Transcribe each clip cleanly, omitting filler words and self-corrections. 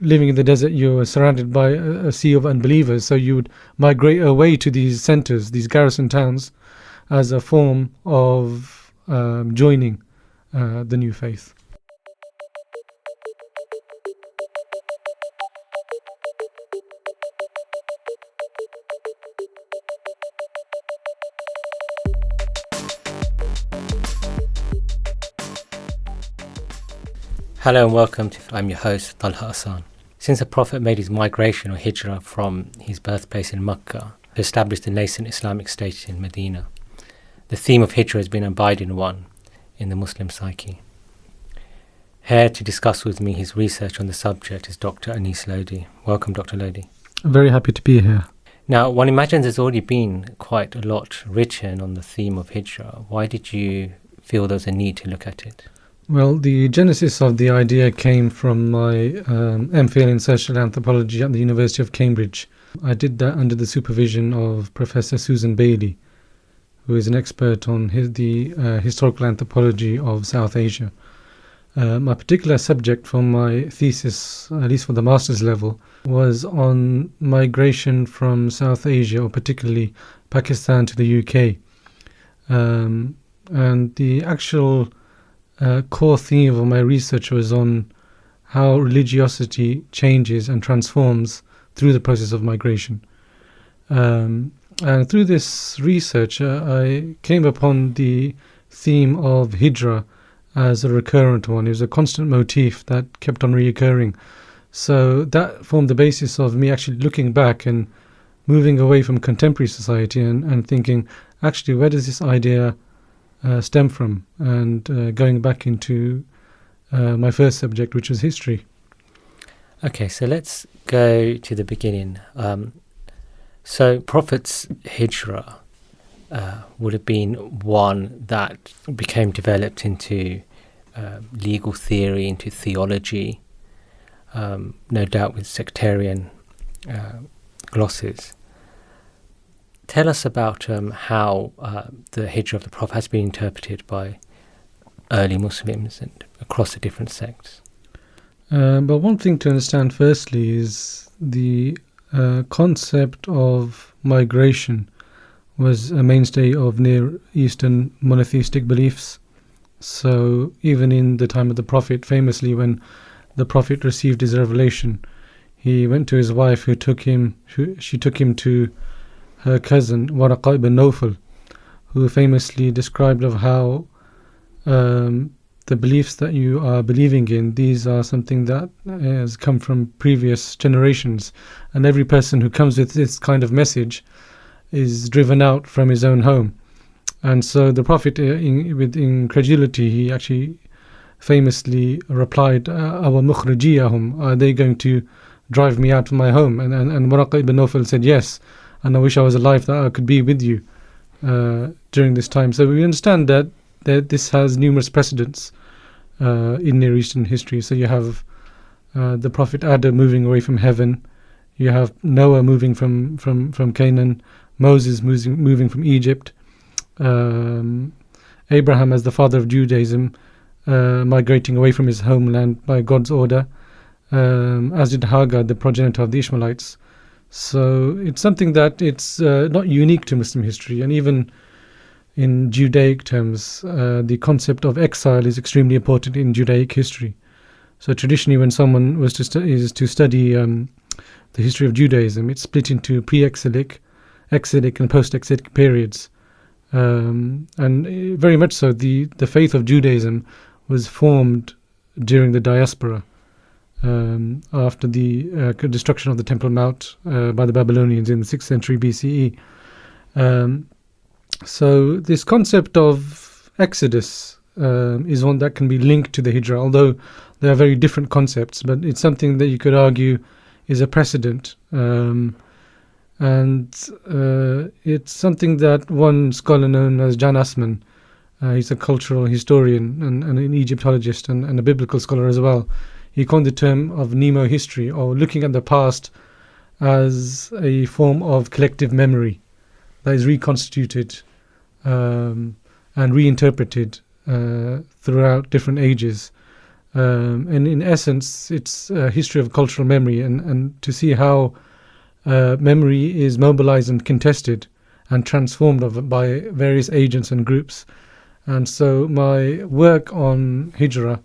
living in the desert, you're surrounded by a sea of unbelievers, so you would migrate away to these centers, these garrison towns, as a form of joining the new faith. Hello and welcome I'm your host, Talha Ahsan. Since the Prophet made his migration or Hijra from his birthplace in Makkah to establish the nascent Islamic state in Medina, the theme of Hijra has been an abiding one in the Muslim psyche. Here to discuss with me his research on the subject is Dr. AneesLodhi. Welcome, Dr. Lodhi. I'm very happy to be here. Now, one imagines there's already been quite a lot written on the theme of Hijra. Why did you feel there was a need to look at it? Well, the genesis of the idea came from my MPhil in social anthropology at the University of Cambridge. I did that under the supervision of Professor Susan Bailey, who is an expert on the historical anthropology of South Asia. My particular subject for my thesis, at least for the master's level, was on migration from South Asia, or particularly Pakistan, to the UK. And the actual core theme of my research was on how religiosity changes and transforms through the process of migration. And through this research, I came upon the theme of Hijra as a recurrent one. It was a constant motif that kept on reoccurring. So that formed the basis of me actually looking back and moving away from contemporary society and thinking, actually, where does this idea stem from, and going back into my first subject, which was history. Okay, so let's go to the beginning. So Prophet's Hijra would have been one that became developed into legal theory, into theology, no doubt with sectarian glosses. Tell us about how the Hijra of the Prophet has been interpreted by early Muslims and across the different sects. But one thing to understand firstly is the concept of migration was a mainstay of Near Eastern monotheistic beliefs. So even in the time of the Prophet, famously when the Prophet received his revelation, he went to his wife she took him to her cousin Waraqa ibn Nawfal, who famously described of how the beliefs that you are believing in, these are something that has come from previous generations, and every person who comes with this kind of message is driven out from his own home. And so the Prophet, with incredulity, he actually famously replied, "Awa mukhrijiyahum, are they going to drive me out of my home?" And Waraqa ibn Nawfal said, "Yes, and I wish I was alive that I could be with you during this time." So we understand that this has numerous precedents in Near Eastern history. So you have the Prophet Adam moving away from heaven, you have Noah moving from Canaan, Moses moving from Egypt, Abraham as the father of Judaism migrating away from his homeland by God's order, as did Hagar, the progenitor of the Ishmaelites. So it's something that it's not unique to Muslim history, and even in Judaic terms, the concept of exile is extremely important in Judaic history. So traditionally, when someone was to study the history of Judaism, it's split into pre-exilic, exilic, and post-exilic periods, and very much so. The faith of Judaism was formed during the diaspora. After the destruction of the Temple Mount by the Babylonians in the 6th century BCE. So this concept of Exodus is one that can be linked to the Hijra, although they are very different concepts, but it's something that you could argue is a precedent. And it's something that one scholar known as Jan Assmann, he's a cultural historian and an Egyptologist and a biblical scholar as well, he coined the term of nemo-history, or looking at the past as a form of collective memory that is reconstituted and reinterpreted throughout different ages. And in essence, it's a history of cultural memory, and to see how memory is mobilized and contested and transformed by various agents and groups. And so my work on Hijra,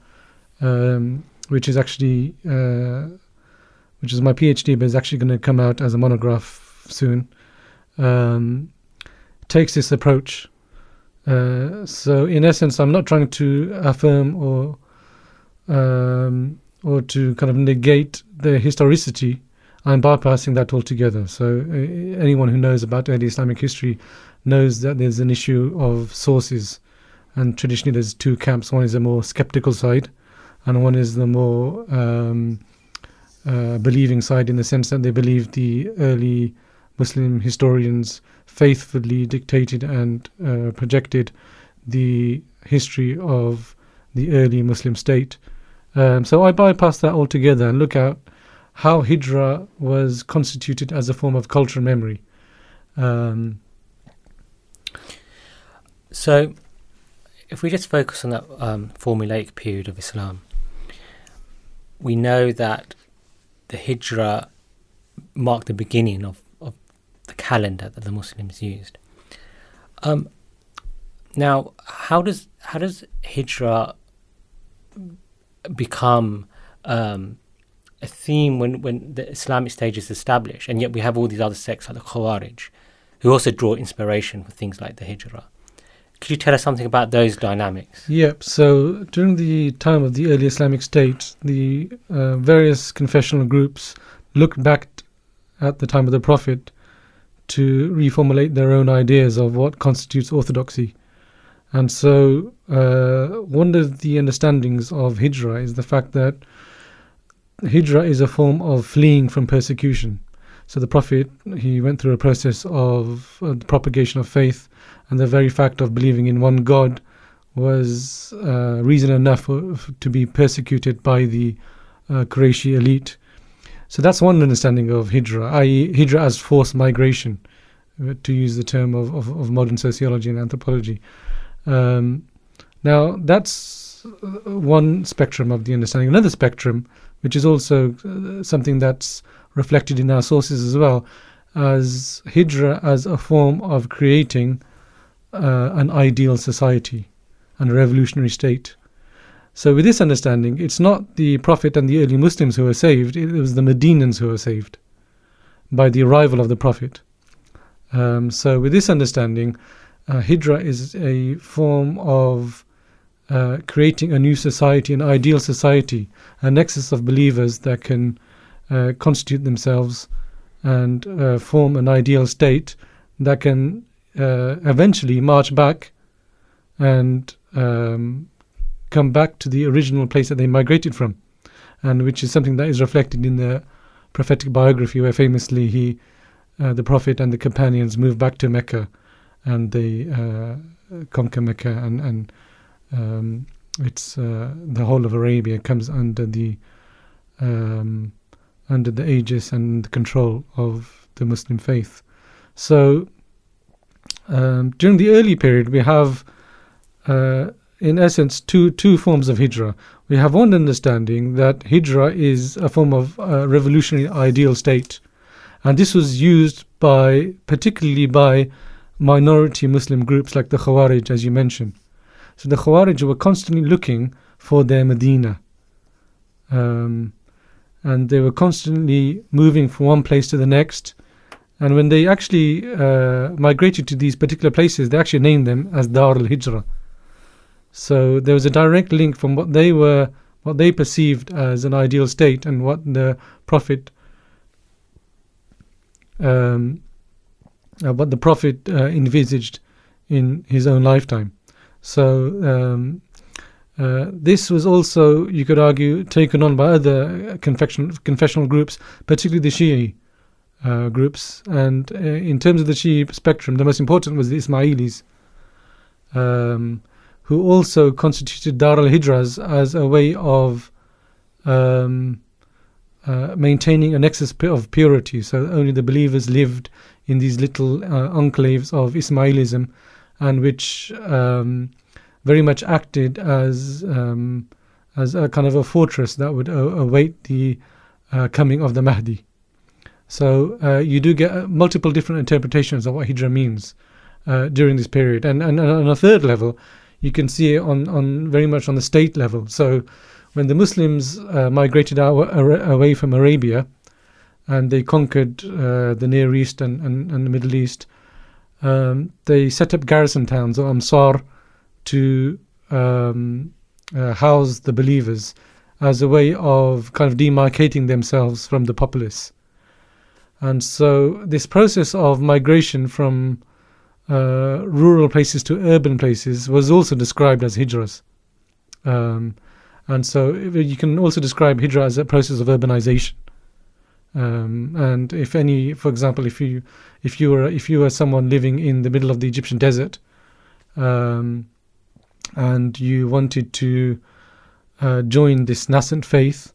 which is actually which is my PhD, but is actually going to come out as a monograph soon, takes this approach. So in essence, I'm not trying to affirm or to kind of negate the historicity. I'm bypassing that altogether. So anyone who knows about early Islamic history knows that there's an issue of sources, and traditionally there's two camps. One is the more skeptical side, and one is the more believing side, in the sense that they believe the early Muslim historians faithfully dictated and projected the history of the early Muslim state. So I bypass that altogether and look at how Hijra was constituted as a form of cultural memory. So if we just focus on that formulaic period of Islam, we know that the Hijra marked the beginning of the calendar that the Muslims used. Now, how does Hijra become a theme when the Islamic stage is established, and yet we have all these other sects like the Khawarij, who also draw inspiration for things like the Hijra? Could you tell us something about those dynamics? Yep. So during the time of the early Islamic State, the various confessional groups looked back at the time of the Prophet to reformulate their own ideas of what constitutes orthodoxy. And so one of the understandings of Hijra is the fact that Hijra is a form of fleeing from persecution. So the Prophet, he went through a process of the propagation of faith, and the very fact of believing in one God was reason enough to be persecuted by the Qurayshi elite. So that's one understanding of Hijra, i.e. Hijra as forced migration, to use the term of modern sociology and anthropology. Now, that's one spectrum of the understanding. Another spectrum, which is also something that's reflected in our sources as well, as Hijra as a form of creating an ideal society and a revolutionary state. So with this understanding, it's not the Prophet and the early Muslims who were saved, it was the Medinans who were saved by the arrival of the Prophet. So with this understanding, Hijra is a form of creating a new society, an ideal society, a nexus of believers that can constitute themselves and form an ideal state that can eventually march back and come back to the original place that they migrated from, and which is something that is reflected in the prophetic biography, where famously the Prophet and the companions move back to Mecca, and they conquer Mecca, and it's the whole of Arabia comes under the aegis and the control of the Muslim faith. So during the early period, we have in essence two forms of Hijra. We have one understanding that Hijra is a form of revolutionary ideal state, and this was used particularly by minority Muslim groups like the Khawarij, as you mentioned. So the Khawarij were constantly looking for their Medina, and they were constantly moving from one place to the next. And when they actually migrated to these particular places, they actually named them as Dar al-Hijra. So there was a direct link from what they perceived as an ideal state and what the Prophet envisaged in his own lifetime. So this was also, you could argue, taken on by other confessional groups, particularly the Shi'i groups. And in terms of the Shi'i spectrum, the most important was the Ismailis, who also constituted Dar al-Hijras as a way of maintaining a nexus of purity. So only the believers lived in these little enclaves of Ismailism, and which very much acted as as a kind of a fortress that would await the coming of the Mahdi. So you do get multiple different interpretations of what Hijra means during this period. And on a third level, you can see it on very much on the state level. So when the Muslims migrated away from Arabia and they conquered the Near East and the Middle East, they set up garrison towns or amsar to house the believers as a way of kind of demarcating themselves from the populace. And so this process of migration from rural places to urban places was also described as hijras. And so you can also describe hijra as a process of urbanization. And for example, if you were someone living in the middle of the Egyptian desert, and you wanted to join this nascent faith,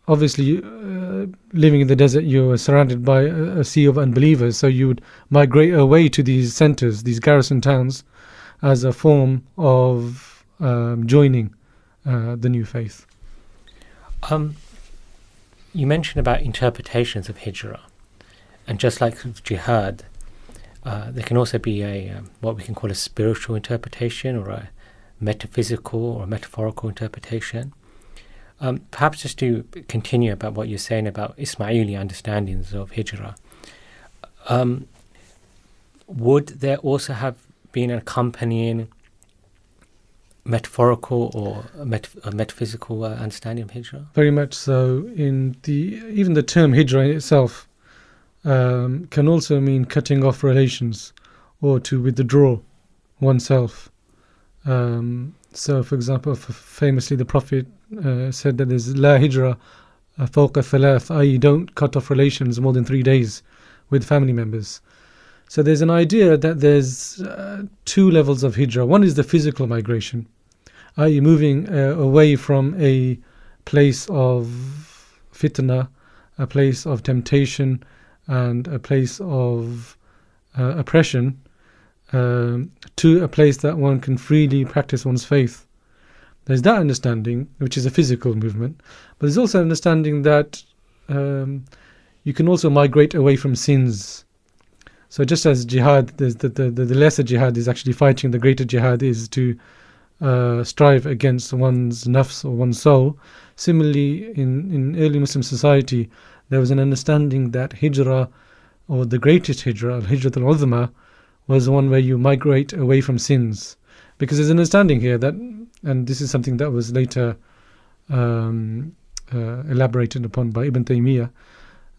obviously, living in the desert, you were surrounded by a sea of unbelievers, so you would migrate away to these centers, these garrison towns, as a form of joining the new faith. You mentioned about interpretations of Hijra, and just like jihad, there can also be a what we can call a spiritual interpretation, or a metaphysical or metaphorical interpretation. Perhaps just to continue about what you're saying about Ismaili understandings of Hijra, would there also have been an accompanying metaphorical or metaphysical understanding of Hijra? Very much so. Even the term Hijra in itself can also mean cutting off relations or to withdraw oneself. So, for example, famously the Prophet said that there's La Hijra fawqa thalath, i.e. don't cut off relations more than 3 days with family members. So there's an idea that there's two levels of Hijra. One is the physical migration, i.e. moving away from a place of fitna, a place of temptation, and a place of oppression, to a place that one can freely practice one's faith. There's that understanding, which is a physical movement, but there's also understanding that you can also migrate away from sins. So just as jihad, the lesser jihad is actually fighting, the greater jihad is to strive against one's nafs or one's soul. Similarly, in early Muslim society, there was an understanding that hijrah, or the greatest hijrah, al-hijrat al-uzma, was one where you migrate away from sins. Because there's an understanding here that, and this is something that was later elaborated upon by Ibn Taymiyyah,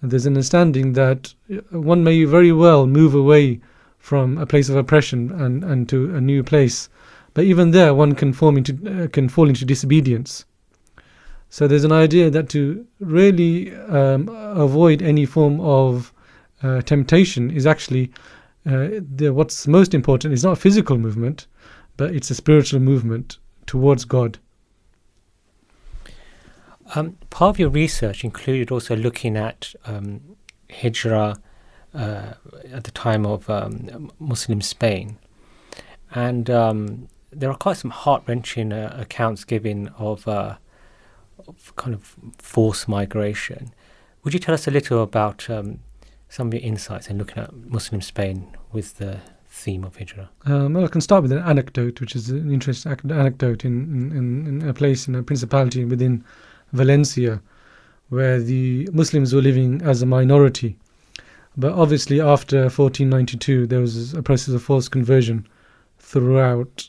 there's an understanding that one may very well move away from a place of oppression and to a new place, but even there one can fall into disobedience. So there's an idea that to really avoid any form of temptation is actually what's most important is not a physical movement, but it's a spiritual movement towards God. Part of your research included also looking at Hijra at the time of Muslim Spain, and there are quite some heart-wrenching accounts given of kind of forced migration. Would you tell us a little about some of your insights in looking at Muslim Spain with the theme of Hijra? Well, I can start with an anecdote, which is an interesting anecdote in a place, in a principality within Valencia, where the Muslims were living as a minority. But obviously after 1492 there was a process of forced conversion throughout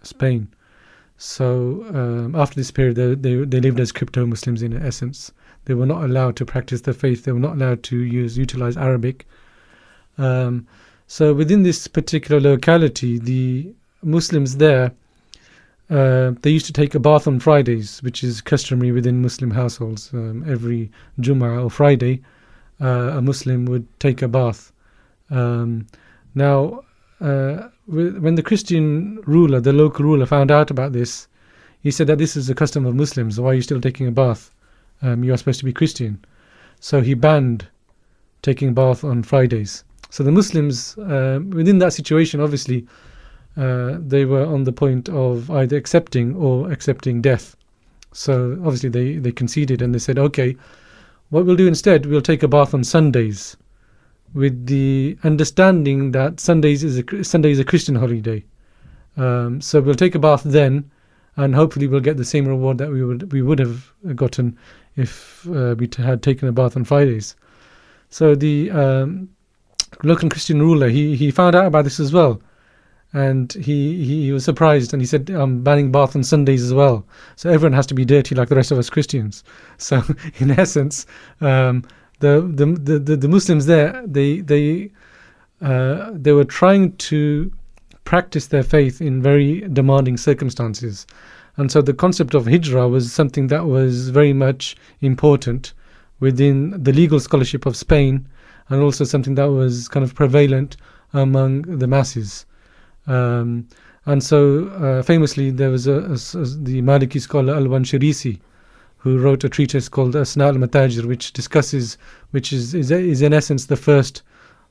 Spain. So after this period they lived as crypto-Muslims in essence. They were not allowed to practice their faith. They were not allowed to utilize Arabic. So within this particular locality, the Muslims there, they used to take a bath on Fridays, which is customary within Muslim households. Every Jummah or Friday, a Muslim would take a bath. Now, when the Christian ruler, the local ruler, found out about this, he said that this is a custom of Muslims. Why are you still taking a bath? You are supposed to be Christian. So he banned taking a bath on Fridays. So the Muslims, within that situation, obviously, they were on the point of either accepting death. So obviously they conceded, and they said, okay, what we'll do instead, we'll take a bath on Sundays, with the understanding that Sunday is a Christian holiday. So we'll take a bath then, and hopefully we'll get the same reward that we would have gotten if we had taken a bath on Fridays. So the local Christian ruler, he found out about this as well, and he was surprised, and he said, I'm banning bath on Sundays as well, so everyone has to be dirty like the rest of us Christians. So in essence, the Muslims there, they were trying to practice their faith in very demanding circumstances, and so the concept of Hijra was something that was very much important within the legal scholarship of Spain, and also something that was kind of prevalent among the masses. And so famously there was the Maliki scholar Al-Wanshirisi, who wrote a treatise called Asna al-Matajir, which is in essence the first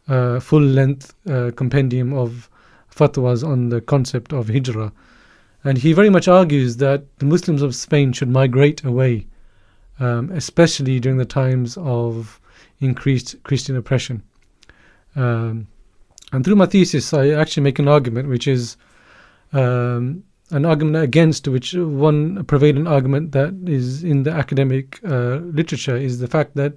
full-length compendium of fatwas on the concept of Hijra. And he very much argues that the Muslims of Spain should migrate away, especially during the times of increased Christian oppression. And through my thesis, I actually make an argument, which is an argument against which one prevalent argument that is in the academic literature is the fact that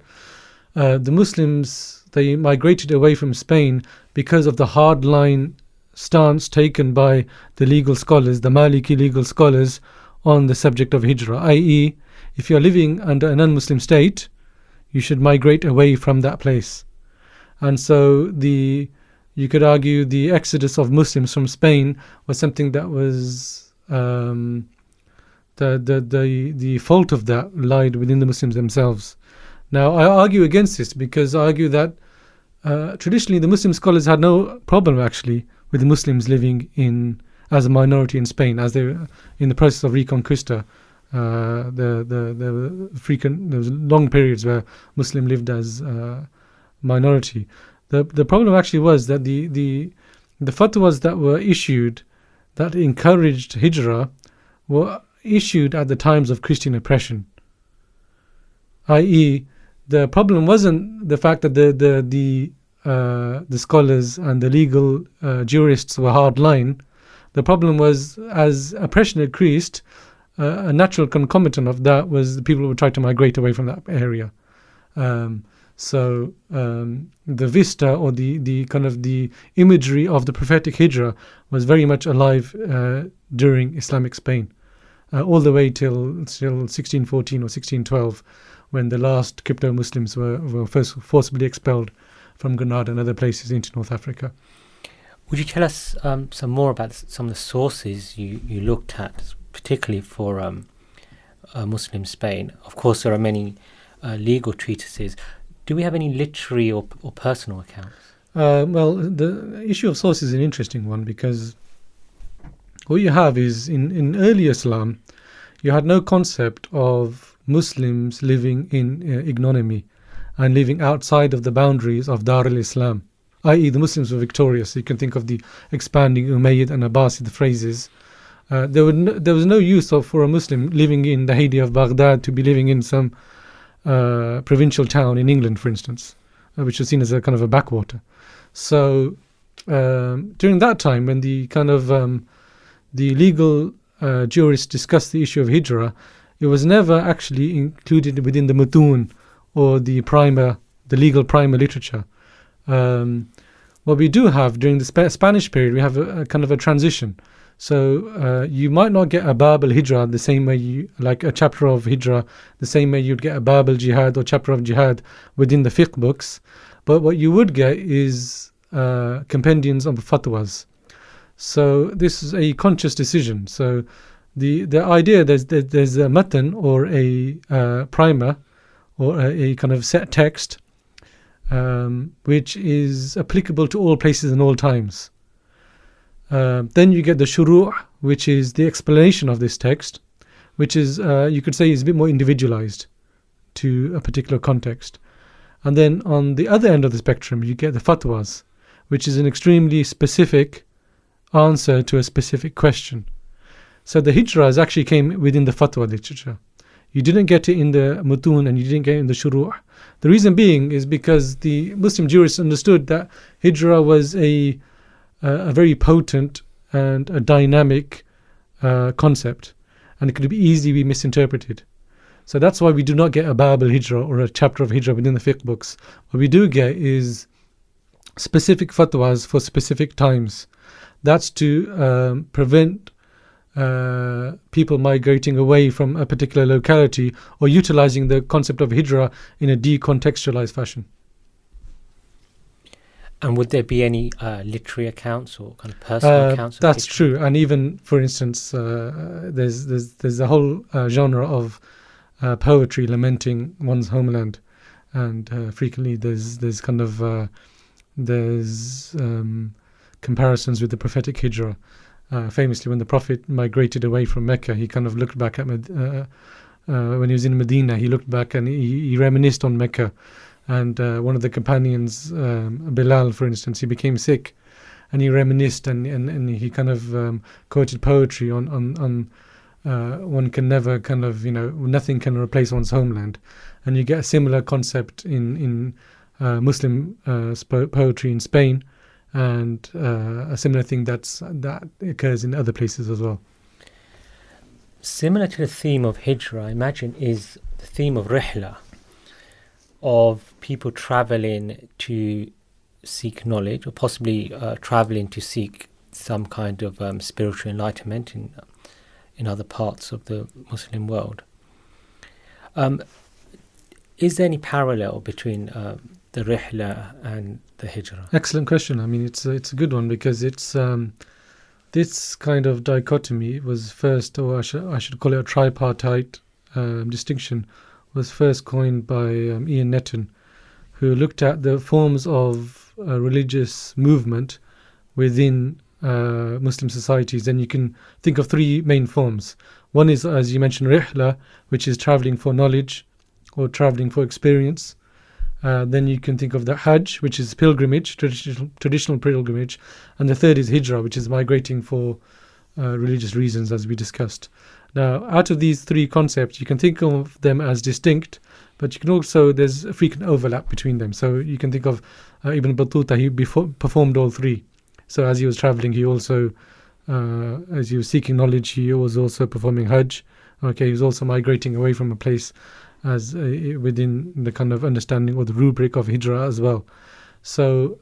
the Muslims, they migrated away from Spain because of the hardline stance taken by the legal scholars, the Maliki legal scholars, on the subject of Hijra, i.e., if you're living under a non-Muslim state, you should migrate away from that place. And so you could argue the exodus of Muslims from Spain was something that was the fault of that lied within the Muslims themselves. Now, I argue against this because I argue that traditionally the Muslim scholars had no problem actually with the Muslims living as a minority in Spain, as they were in the process of Reconquista. There was long periods where Muslim lived as minority. The problem actually was that the fatwas that were issued that encouraged Hijra were issued at the times of Christian oppression. I.e., the problem wasn't the fact that the scholars and the legal jurists were hardline. The problem was, as oppression increased, a natural concomitant of that was the people who would try to migrate away from that area. So the vista or the kind of the imagery of the prophetic Hijra was very much alive during Islamic Spain, all the way till 1614 or 1612, when the last crypto Muslims were first forcibly expelled from Grenada and other places into North Africa. Would you tell us some more about some of the sources you looked at, particularly for Muslim Spain? Of course, there are many legal treatises. Do we have any literary or personal accounts? Well, the issue of source is an interesting one, because what you have is in early Islam, you had no concept of Muslims living in ignominy and living outside of the boundaries of Dar al-Islam, i.e. the Muslims were victorious. So you can think of the expanding Umayyad and Abbasid phrases. There was no use for a Muslim living in the heyday of Baghdad to be living in some provincial town in England, for instance, which was seen as a kind of a backwater. So during that time, when the kind of the legal jurists discussed the issue of Hijra, it was never actually included within the mutun or the legal primer literature. What we do have during the Spanish period, we have a kind of a transition. So you might not get a Bab al-Hijra the same way like a chapter of Hijra, the same way you'd get a Bab al-Jihad or chapter of Jihad within the fiqh books. But what you would get is compendiums of fatwas. So this is a conscious decision. So the idea there's a matan or a primer or a kind of set text which is applicable to all places and all times. Then you get the shuru', which is the explanation of this text, which is, you could say, is a bit more individualized to a particular context. And then on the other end of the spectrum, you get the fatwas, which is an extremely specific answer to a specific question. So the hijras actually came within the fatwa literature. You didn't get it in the mutun and you didn't get it in the shuruh. The reason being is because the Muslim jurists understood that hijra was a very potent and a dynamic concept, and it could easily be misinterpreted. So that's why we do not get a bab al-hijra or a chapter of hijra within the fiqh books. What we do get is specific fatwas for specific times. That's to prevent people migrating away from a particular locality or utilizing the concept of hijra in a decontextualized fashion. And would there be any literary accounts or kind of personal accounts? That's true. And even, for instance, there's a whole genre of poetry lamenting one's homeland, and frequently there's kind of comparisons with the prophetic hijra. Famously, when the Prophet migrated away from Mecca, he kind of looked back at when he was in Medina, he looked back and he reminisced on Mecca. And one of the companions, Bilal, for instance, he became sick, and he reminisced and he kind of quoted poetry on one can never kind of, nothing can replace one's homeland. And you get a similar concept in Muslim poetry in Spain, and a similar thing that occurs in other places as well. Similar to the theme of hijra, I imagine, is the theme of rihla, of people traveling to seek knowledge, or possibly traveling to seek some kind of spiritual enlightenment in other parts of the Muslim world. Is there any parallel between the rihla and the hijra? Excellent question. I mean, it's a good one, because it's this kind of dichotomy was first, or I should call it a tripartite distinction, was first coined by Ian Netton, who looked at the forms of religious movement within Muslim societies. And you can think of three main forms. One is, as you mentioned, rihla, which is traveling for knowledge or traveling for experience. Then you can think of the hajj, which is pilgrimage, traditional pilgrimage. And the third is hijra, which is migrating for religious reasons, as we discussed. Now, out of these three concepts, you can think of them as distinct, but you can also, there's a frequent overlap between them. So you can think of Ibn Battuta, he performed all three. So as he was traveling, he also, as he was seeking knowledge, he was also performing hajj. Okay, he was also migrating away from a place as within the kind of understanding or the rubric of hijra as well. So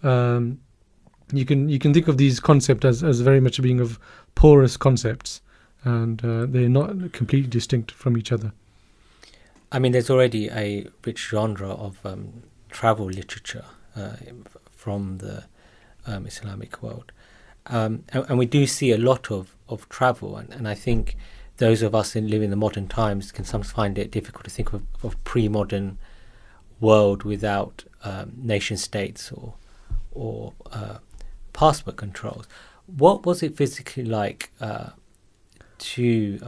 you can think of these concepts as very much being of porous concepts, and they're not completely distinct from each other. I mean, there's already a rich genre of travel literature from the Islamic world, and we do see a lot of travel, and I think those of us living in the modern times can sometimes find it difficult to think of pre-modern world without nation states or passport controls. What was it physically like to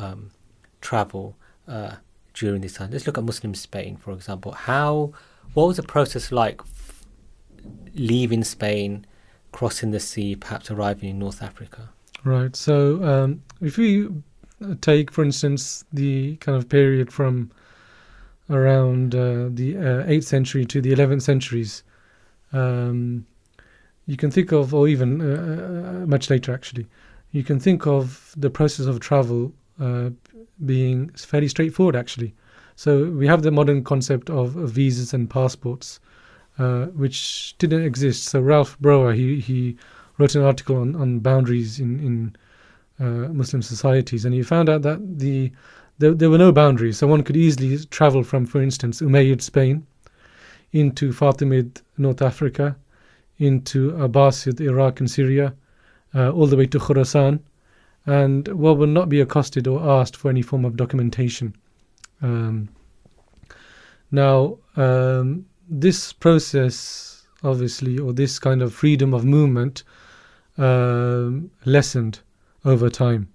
travel during this time? Let's look at Muslim Spain, for example. What was the process like leaving Spain, crossing the sea, perhaps arriving in North Africa? Right. So if we take, for instance, the kind of period from around the 8th century to the 11th centuries, you can think of, or even much later actually, you can think of the process of travel being fairly straightforward actually. So we have the modern concept of visas and passports, which didn't exist. So Ralph Brower, he wrote an article on boundaries in Muslim societies, and he found out that there were no boundaries. So one could easily travel from, for instance, Umayyad Spain into Fatimid North Africa, into Abbasid Iraq and Syria, all the way to Khurasan, and one would not be accosted or asked for any form of documentation. Now, this process, obviously, or this kind of freedom of movement lessened over time.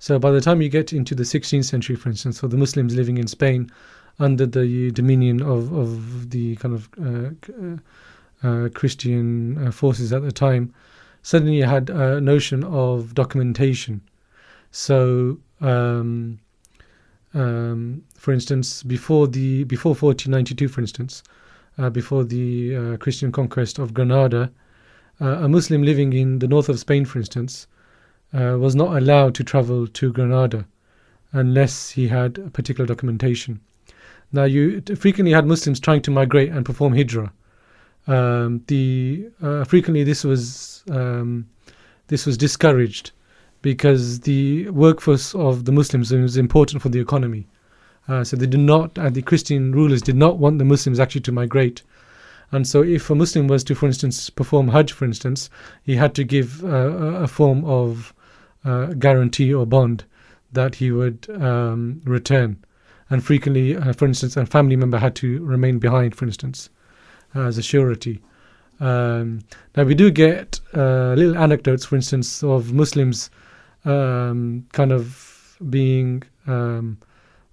So by the time you get into the 16th century, for instance, so the Muslims living in Spain under the dominion of the kind of Christian forces at the time, suddenly you had a notion of documentation. So, for instance, before 1492, for instance, before the Christian conquest of Granada, a Muslim living in the north of Spain, for instance, was not allowed to travel to Granada unless he had a particular documentation. Now, you frequently had Muslims trying to migrate and perform Hijra. Frequently this was discouraged because the workforce of the Muslims was important for the economy. So they the Christian rulers did not want the Muslims actually to migrate. And so if a Muslim was to, for instance, perform Hajj, for instance, he had to give a form of guarantee or bond that he would return. And frequently, for instance, a family member had to remain behind, for instance, as a surety. Now, we do get little anecdotes, for instance, of Muslims kind of being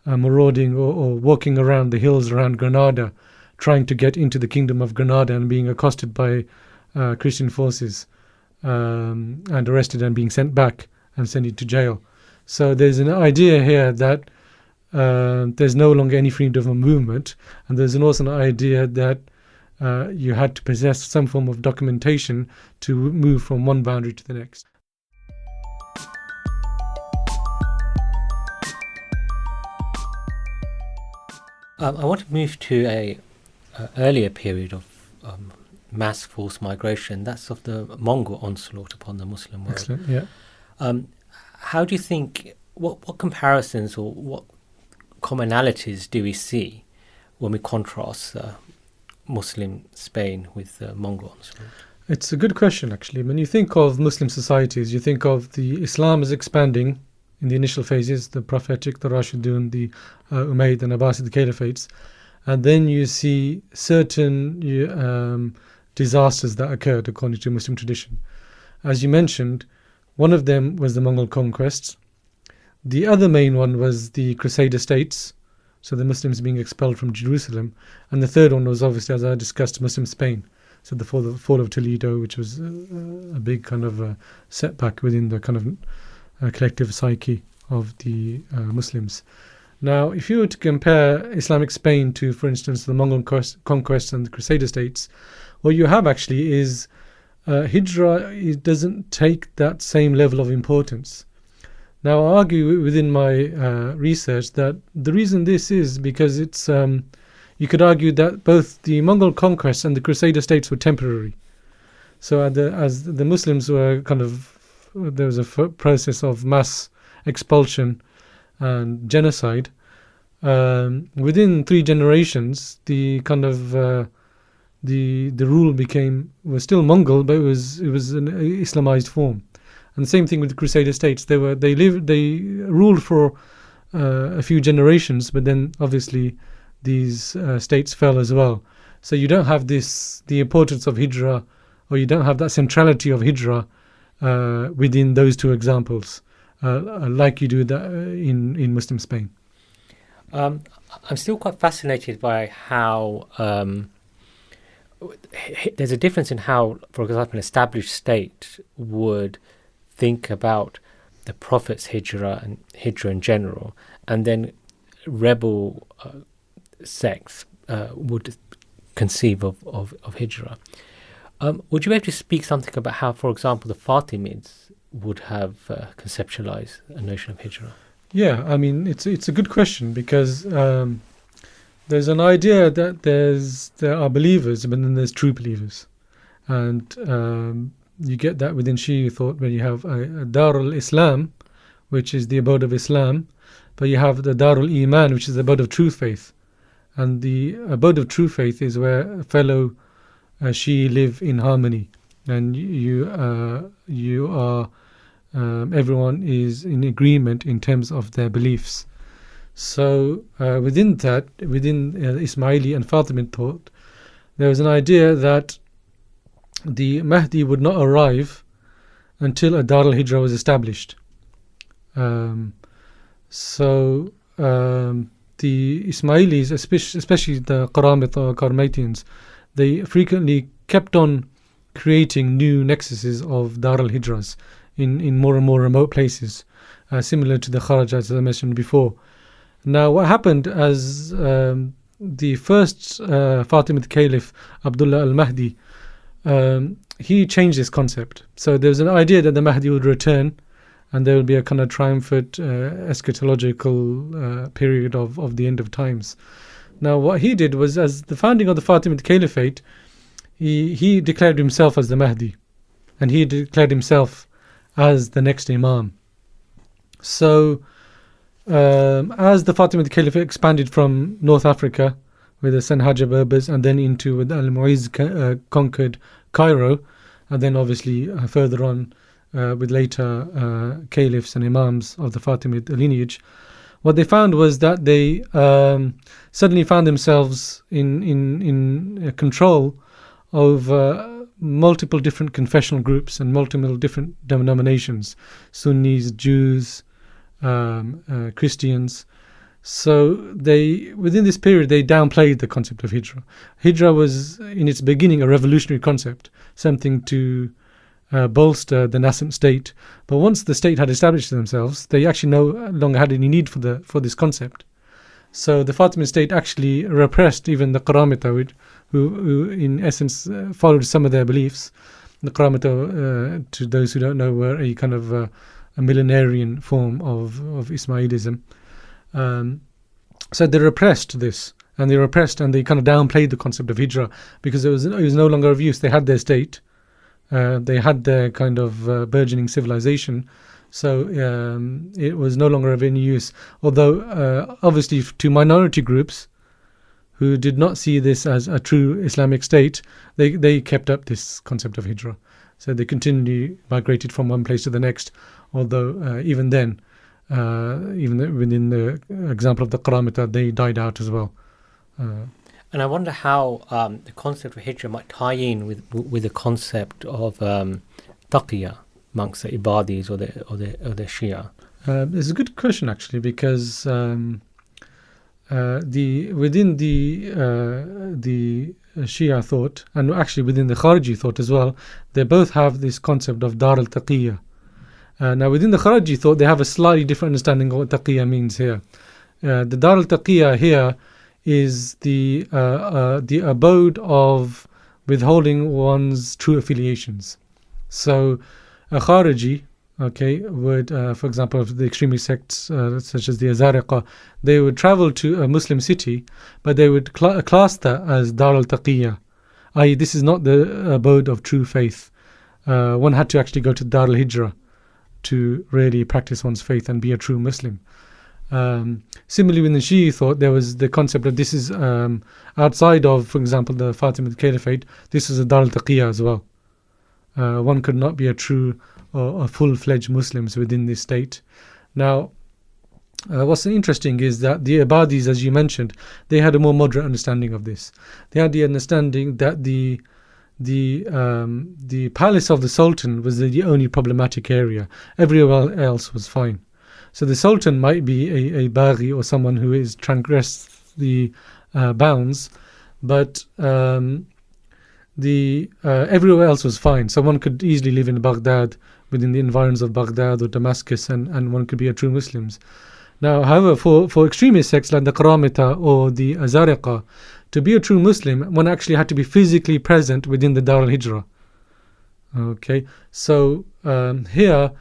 marauding or walking around the hills around Granada, trying to get into the kingdom of Granada and being accosted by Christian forces and arrested and being sent back and sent into jail. So there's an idea here that there's no longer any freedom of movement, and there's also an idea that you had to possess some form of documentation to move from one boundary to the next. I want to move to a earlier period of mass forced migration. That's of the Mongol onslaught upon the Muslim world. Excellent, yeah. How do you think, what comparisons or what commonalities do we see when we contrast Muslim Spain with Mongol onslaught? It's a good question, actually. When you think of Muslim societies, you think of the Islam as expanding in the initial phases, the Prophetic, the Rashidun, the Umayyad and Abbasid caliphates. And then you see certain disasters that occurred according to Muslim tradition. As you mentioned, one of them was the Mongol conquests. The other main one was the Crusader states, so the Muslims being expelled from Jerusalem. And the third one was obviously, as I discussed, Muslim Spain. So the fall of Toledo, which was a big kind of setback within the kind of collective psyche of the Muslims. Now, if you were to compare Islamic Spain to, for instance, the Mongol conquests and the Crusader states, what you have actually is Hijra. It doesn't take that same level of importance. Now, I argue within my research that the reason this is because it's you could argue that both the Mongol conquests and the Crusader states were temporary. So as the Muslims were there was a process of mass expulsion and genocide. Within 3 generations, the kind of the rule was still Mongol, but it was an Islamized form. And the same thing with the Crusader states. They ruled for a few generations, but then obviously these states fell as well. So you don't have the importance of Hijra, or you don't have that centrality of Hijra within those 2 examples, like you do that in Muslim Spain. I'm still quite fascinated by how there's a difference in how, for example, an established state would think about the Prophet's Hijra and Hijra in general, and then rebel sects would conceive of Hijra. Would you be able to speak something about how, for example, the Fatimids would have conceptualized a notion of Hijra? Yeah, I mean, it's a good question because there's an idea that there are believers, but then there's true believers. And you get that within Shia thought, where you have a Darul Islam, which is the abode of Islam, but you have the Darul Iman, which is the abode of true faith. And the abode of true faith is where fellow Shia live in harmony, and you are everyone is in agreement in terms of their beliefs. So within Ismaili and Fatimid thought, there was an idea that the Mahdi would not arrive until a Dar al-Hijra was established. So the Ismailis, especially the Qaramit or Karmatians, they frequently kept on creating new nexuses of Dar al-Hijras in more and more remote places, similar to the Kharaj, as I mentioned before. Now, what happened as the first Fatimid Caliph, Abdullah al-Mahdi, he changed this concept. So there was an idea that the Mahdi would return and there would be a kind of triumphant eschatological period of the end of times. Now, what he did was, as the founding of the Fatimid Caliphate, he declared himself as the Mahdi, and he declared himself as the next Imam. So, as the Fatimid Caliphate expanded from North Africa with the Sanhaja Berbers, and then into with Al-Mu'izz conquered Cairo, and then obviously further on with later caliphs and imams of the Fatimid lineage, what they found was that they suddenly found themselves in control of multiple different confessional groups and multiple different denominations, Sunnis, Jews, Christians. So within this period, they downplayed the concept of Hijra. Hijra was, in its beginning, a revolutionary concept, something to bolster the nascent state. But once the state had established themselves, they actually no longer had any need for this concept. So the Fatimid state actually repressed even the Qaramita, who in essence followed some of their beliefs. The Qaramita, to those who don't know, were a kind of a millenarian form of Ismailism. So they repressed this, and they kind of downplayed the concept of Hijra because it was no longer of use. They had their state, they had their kind of burgeoning civilization, so it was no longer of any use. Although obviously to minority groups who did not see this as a true Islamic state, they kept up this concept of Hijra. So they continually migrated from one place to the next, although even then, even within the example of the Qaramita, they died out as well. And I wonder how the concept of Hijra might tie in with the concept of taqiyya amongst the Ibadis or the Shia. It's a good question actually, because within the Shia thought, and actually within the Khariji thought as well, they both have this concept of Dar al-Taqiyya. Now within the Khariji thought, they have a slightly different understanding of what taqiyya means here. The Dar al-Taqiyya here is the abode of withholding one's true affiliations. So a Khariji, would, for example, the extremist sects such as the Azariqa, they would travel to a Muslim city, but they would class that as Dar al-Taqiyya, i.e. this is not the abode of true faith. One had to actually go to Dar al-Hijrah to really practice one's faith and be a true Muslim. Similarly, within the Shi'i thought, there was the concept that this is outside of, for example, the Fatimid Caliphate, this is a Dar al-Taqiyya as well. One could not be a true or a full-fledged Muslims within this state. Now, what's interesting is that the Ibadis, as you mentioned, they had a more moderate understanding of this. They had the understanding that the palace of the Sultan was the only problematic area. Everywhere else was fine. So the Sultan might be a baghi or someone who is transgressed the bounds, but everywhere else was fine. So one could easily live in Baghdad, within the environs of Baghdad or Damascus, and one could be a true Muslims. Now, however, for extremist sects like the Qaramita or the Azariqa, to be a true Muslim, one actually had to be physically present within the Dar al-Hijrah. Okay, so here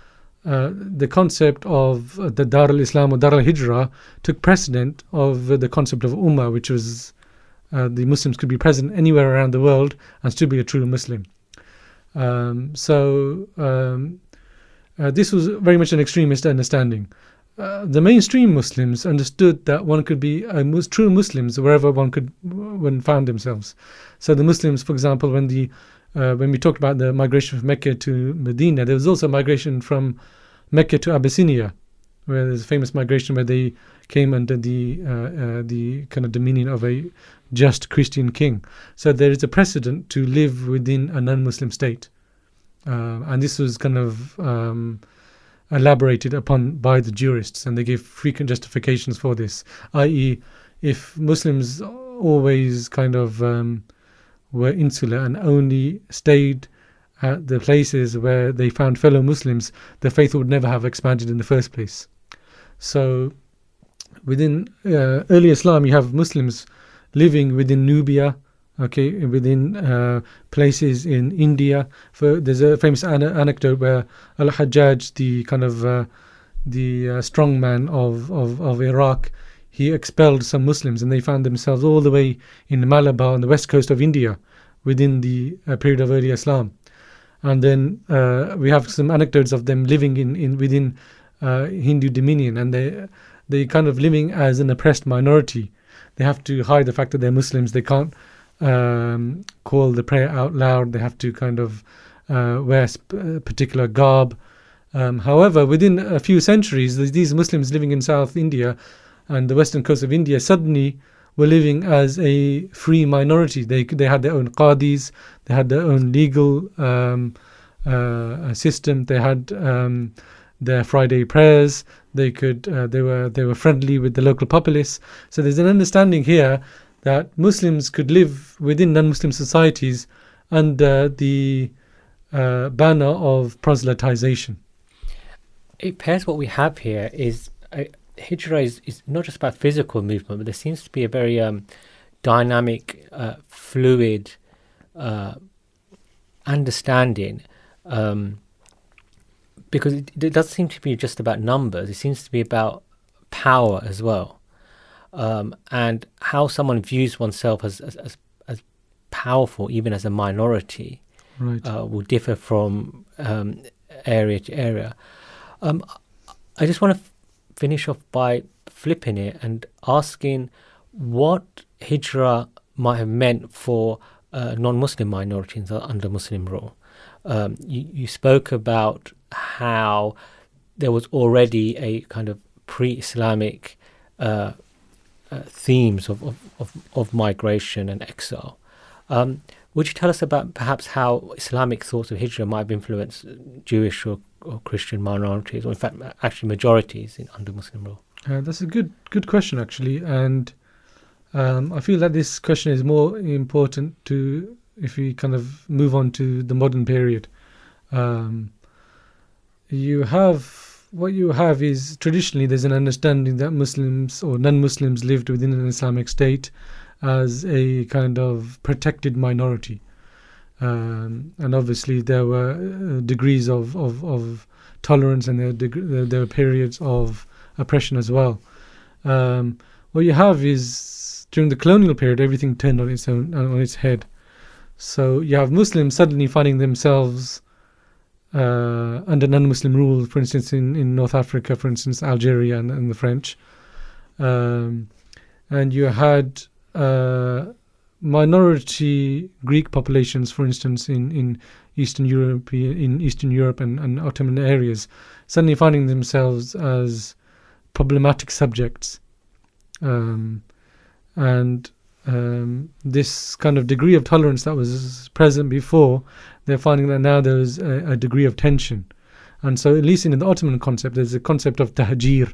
the concept of the Dar al-Islam or Dar al-Hijrah took precedent of the concept of Ummah, which was the Muslims could be present anywhere around the world and still be a true Muslim. This was very much an extremist understanding. The mainstream Muslims understood that one could be true Muslims wherever one found themselves. So the Muslims, for example, when we talked about the migration from Mecca to Medina, there was also migration from Mecca to Abyssinia, where there's a famous migration where they came under the kind of dominion of a just Christian king. So there is a precedent to live within a non-Muslim state, and this was kind of elaborated upon by the jurists, and they gave frequent justifications for this, i.e. if Muslims always kind of were insular and only stayed at the places where they found fellow Muslims, the faith would never have expanded in the first place. So within early Islam, you have Muslims living within Nubia, within places in India. There's a famous anecdote where Al-Hajjaj, the kind of the strongman of Iraq, he expelled some Muslims, and they found themselves all the way in Malabar on the west coast of India within the period of early Islam. And then we have some anecdotes of them living within Hindu dominion, and they kind of living as an oppressed minority. They have to hide the fact that they're Muslims. They can't call the prayer out loud. They have to kind of wear particular garb. However, within a few centuries, these Muslims living in South India and the western coast of India suddenly were living as a free minority. They had their own qadis, they had their own legal system, they had their Friday prayers, they were friendly with the local populace. So there's an understanding here that Muslims could live within non-Muslim societies under the banner of proselytization. It appears what we have here is Hijra is not just about physical movement, but there seems to be a very dynamic, fluid understanding, because it doesn't seem to be just about numbers. It seems to be about power as well, and how someone views oneself as powerful, even as a minority, right, will differ from area to area. I just want to finish off by flipping it and asking what Hijra might have meant for non-Muslim minorities under Muslim rule. You spoke about how there was already a kind of pre-Islamic themes of migration and exile. Would you tell us about perhaps how Islamic thoughts of Hijra might have influenced Jewish or Christian minorities, or in fact actually majorities under Muslim rule? That's a good question, actually, and I feel that this question is more important if we kind of move on to the modern period. What you have is traditionally there's an understanding that Muslims or non-Muslims lived within an Islamic state as a kind of protected minority. And obviously there were degrees of tolerance, and there were periods of oppression as well. What you have is during the colonial period, everything turned on its head. So you have Muslims suddenly finding themselves under non-Muslim rule, for instance, in North Africa, for instance, Algeria and the French. And you had minority Greek populations, for instance, in Eastern Europe, and Ottoman areas, suddenly finding themselves as problematic subjects, and this kind of degree of tolerance that was present before, they're finding that now there's a degree of tension. And so, at least in the Ottoman concept, there's a concept of tahjir,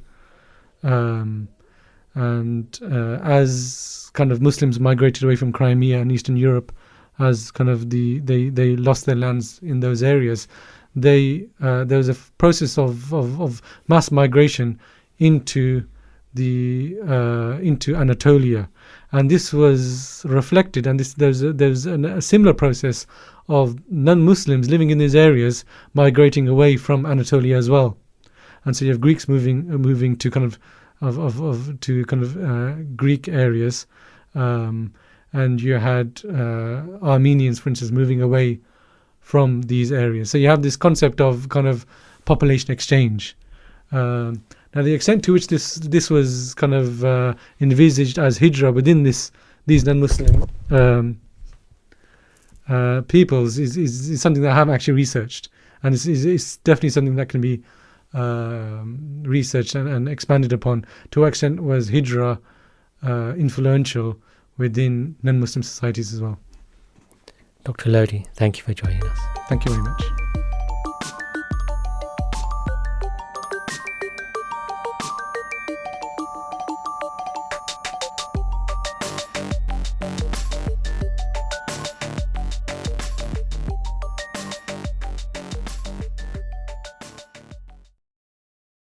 and as kind of Muslims migrated away from Crimea and Eastern Europe, as kind of they lost their lands in those areas, there was a process of mass migration into Anatolia, and this was reflected. And there's a similar process of non-Muslims living in these areas migrating away from Anatolia as well. And so you have Greeks moving to kind of Greek areas, and you had Armenians, for instance, moving away from these areas. So you have this concept of kind of population exchange. Now, the extent to which this was kind of envisaged as Hijra within these non-Muslim peoples is something that I haven't actually researched, and it's definitely something that can be researched and expanded upon. To what extent was Hijra influential within non-Muslim societies as well? Dr. Lodhi, thank you for joining us. Thank you very much.